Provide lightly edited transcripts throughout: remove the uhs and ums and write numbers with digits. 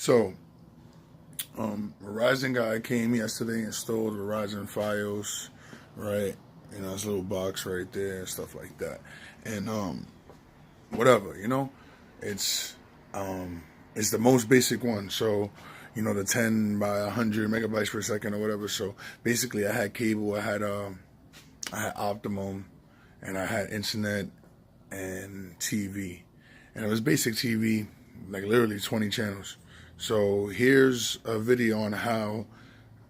So, Verizon guy came yesterday, installed Verizon Fios, right? You know, this little box right there and stuff like that. And whatever, it's it's the most basic one. So, the 10 by 100 megabytes per second or whatever. So basically, I had cable, I had Optimum, and I had internet and TV, and it was basic TV, like literally 20 channels. So here's a video on how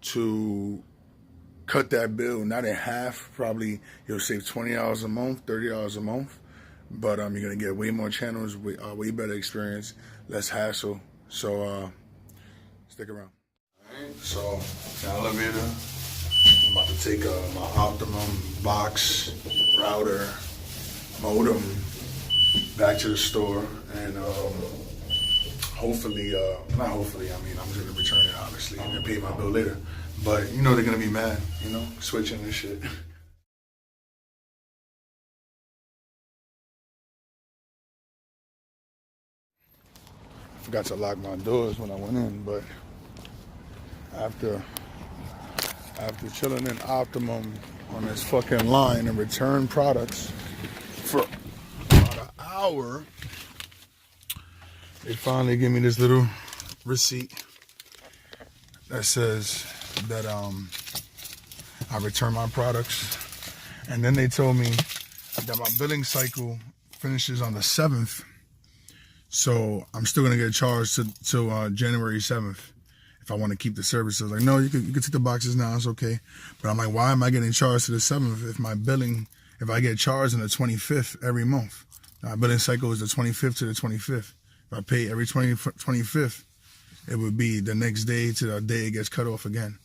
to cut that bill, not in half. Probably you'll save $20 a month, $30 a month, but you're gonna get way more channels, way better experience, less hassle. So stick around. All right, so the elevator. I'm about to take my Optimum box, router, modem back to the store, and hopefully, not hopefully, I'm just gonna return it obviously and pay my bill later. But they're gonna be mad, switching and shit. I forgot to lock my doors when I went in, but after chilling in Optimum on this fucking line and return products for about an hour, they finally give me this little receipt that says that I returned my products. And then they told me that my billing cycle finishes on the 7th, so I'm still gonna get charged till January 7th if I want to keep the services. Like, no, you can take the boxes now, it's okay. But I'm like, why am I getting charged to the 7th if I get charged on the 25th every month? My billing cycle is the 25th to the 25th. If I pay every 25th, it would be the next day to the day it gets cut off again.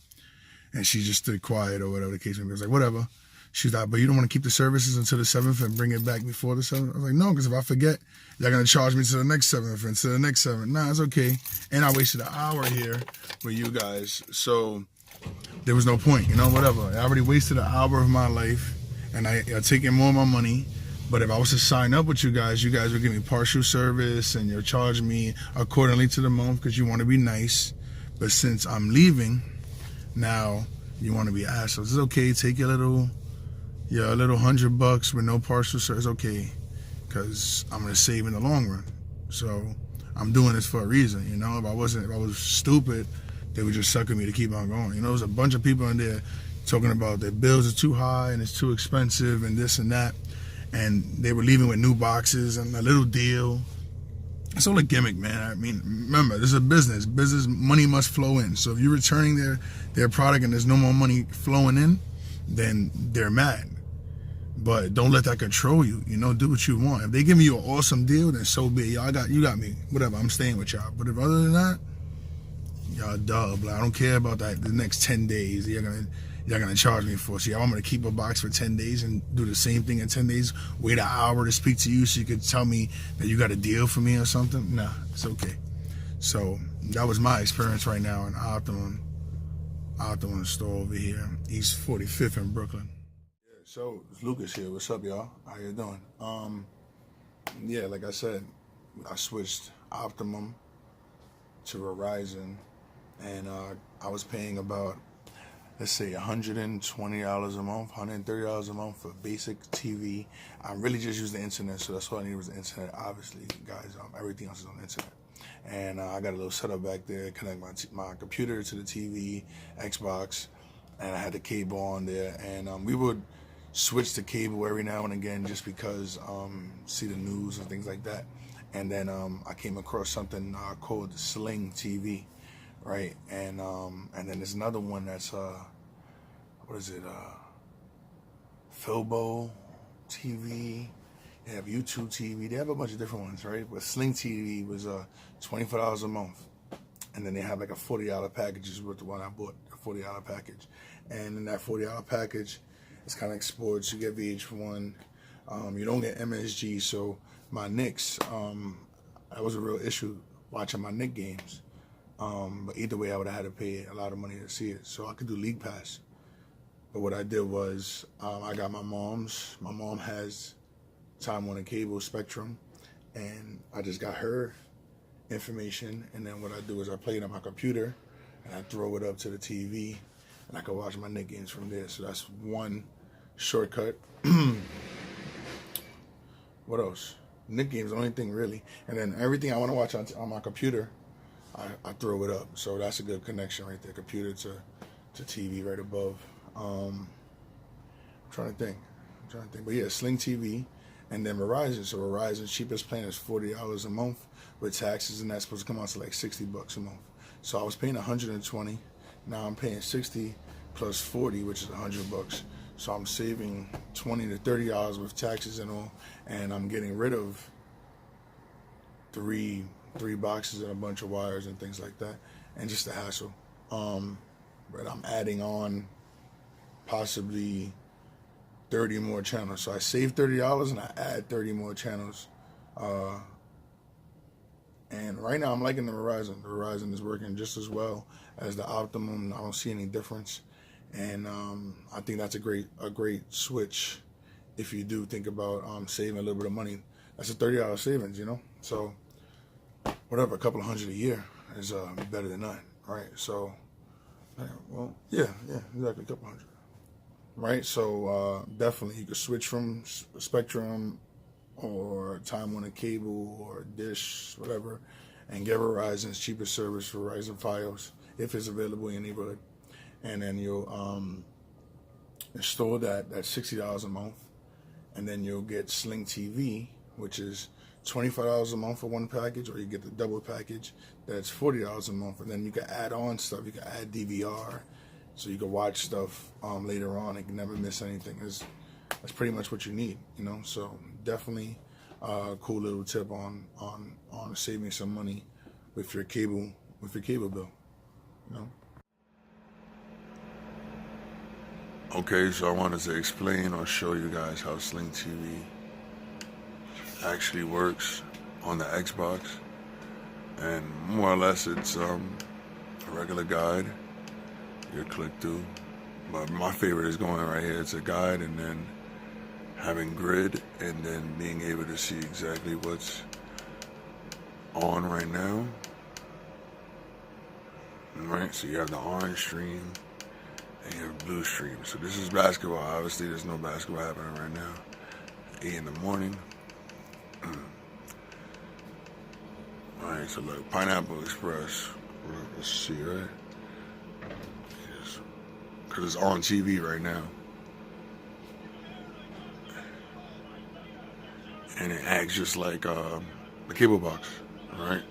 And she just stood quiet or whatever the case may be. I was like, whatever. She's like, but you don't want to keep the services until the 7th and bring it back before the 7th? I was like, no, because if I forget, you're going to charge me to the next 7th and to the next 7th. Nah, it's okay. And I wasted an hour here with you guys. So there was no point, whatever. I already wasted an hour of my life, and you're taking more of my money. But if I was to sign up with you guys would give me partial service, and you'll charge me accordingly to the month because you want to be nice. But since I'm leaving, now you want to be assholes. It's okay. Take your little $100 with no partial service. It's okay, because I'm gonna save in the long run. So I'm doing this for a reason. If I was stupid, they would just suck at me to keep on going. There's a bunch of people in there talking about their bills are too high and it's too expensive and this and that. And they were leaving with new boxes and a little deal. It's all a gimmick, man. I mean, remember, this is a business. Business money must flow in. So if you're returning their product and there's no more money flowing in, then they're mad. But don't let that control you. Do what you want. If they give me you an awesome deal, then so be it. You got me. Whatever. I'm staying with y'all. But if other than that, y'all dub. Like, I don't care about that. The next 10 days, y'all gonna charge me for. So I'm gonna keep a box for 10 days and do the same thing in 10 days. Wait an hour to speak to you so you could tell me that you got a deal for me or something. Nah, it's okay. So that was my experience right now in Optimum store over here, East 45th in Brooklyn. Yeah, so it's Lucas here. What's up, y'all? How you doing? Yeah, like I said, I switched Optimum to Verizon, and I was paying about, let's say, $120 a month, $130 a month for basic TV. I really just use the internet, so that's all I need was the internet. Obviously, guys, everything else is on the internet. And I got a little setup back there, connect my computer to the TV, Xbox, and I had the cable on there. And we would switch the cable every now and again just because see the news and things like that. And then I came across something called Sling TV. Right, and then there's another one that's what is it? Filbo TV. They have YouTube TV. They have a bunch of different ones, right? But Sling TV was $24 a month, and then they have like a $40 package. Is what the one I bought, a $40 package, and in that $40 package, it's kind of like sports. You get VH1. You don't get MSG. So my Knicks, that was a real issue watching my Knicks games. But either way, I would have had to pay a lot of money to see it. So I could do League Pass. But what I did was, I got my mom's. My mom has Time Warner Cable Spectrum, and I just got her information, and then what I do is I play it on my computer, and I throw it up to the TV, and I can watch my Knicks games from there. So that's one shortcut. What else? Knicks games, the only thing really. And then everything I want to watch on my computer, I throw it up. So that's a good connection right there, computer to TV right above. I'm trying to think. But yeah, Sling TV, and then Verizon. So Verizon's cheapest plan is $40 a month with taxes, and that's supposed to come out to like $60 a month. So I was paying $120. Now I'm paying $60 plus $40, which is $100. So I'm saving $20 to $30 with taxes and all, and I'm getting rid of three boxes and a bunch of wires and things like that, and just the hassle. But I'm adding on possibly 30 more channels. So I save $30 and I add 30 more channels. And right now I'm liking the Verizon. The Verizon is working just as well as the Optimum. I don't see any difference. And I think that's a great switch if you do think about saving a little bit of money. That's a $30 savings, you know? So whatever, a couple of $100 a year is better than none, right? So, well, yeah, exactly, a couple $100. Right, so definitely you could switch from Spectrum or Time Warner Cable or Dish, whatever, and get Verizon's cheapest service, Verizon Fios, if it's available in your neighborhood. And then you'll install that $60 a month, and then you'll get Sling TV, which is $25 a month for one package, or you get the double package that's $40 a month, and then you can add on stuff. You can add DVR, so you can watch stuff later on and can never miss anything. That's pretty much what you need, you know. So definitely a cool little tip on saving some money with your cable bill, you know. Okay, so I wanted to explain or show you guys how Sling TV actually works on the Xbox, and more or less it's a regular guide you click through, but my favorite is going right here. It's a guide, and then having grid, and then being able to see exactly what's on right now. Right, so you have the orange stream and you have blue stream. So this is basketball. Obviously there's no basketball happening right now. 8 in the morning. Alright, so look, Pineapple Express. Let's see, right? Because it's on TV right now. And it acts just like the cable box, right?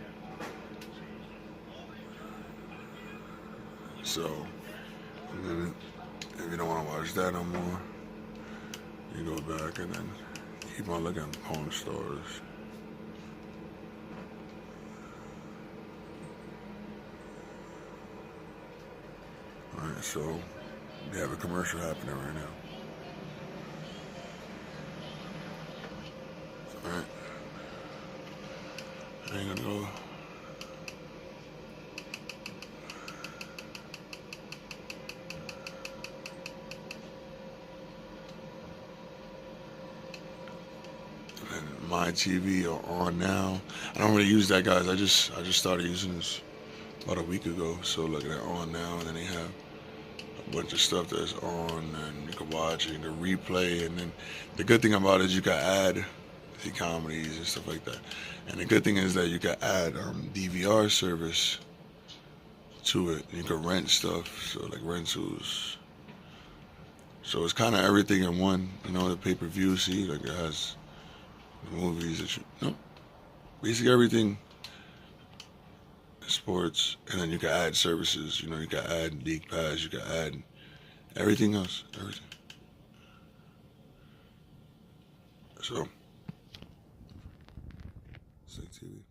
So, and then if you don't want to watch that no more, you go back and then keep on looking at porn stars. Alright, so we have a commercial happening right now. Alright. I ain't gonna go. And my TV are on now. I don't really use that, guys. I just started using this about a week ago. So look, they're on now, and then they have a bunch of stuff that's on, and you can watch, and you can replay, and then the good thing about it is you can add the comedies and stuff like that. And the good thing is that you can add DVR service to it. You can rent stuff, so like rentals. So it's kind of everything in one. You know, the pay-per-view, see, like it has the movies that basically everything. Sports, and then you can add services. You know, you can add League Pass, you can add everything else, everything. So, Sling TV.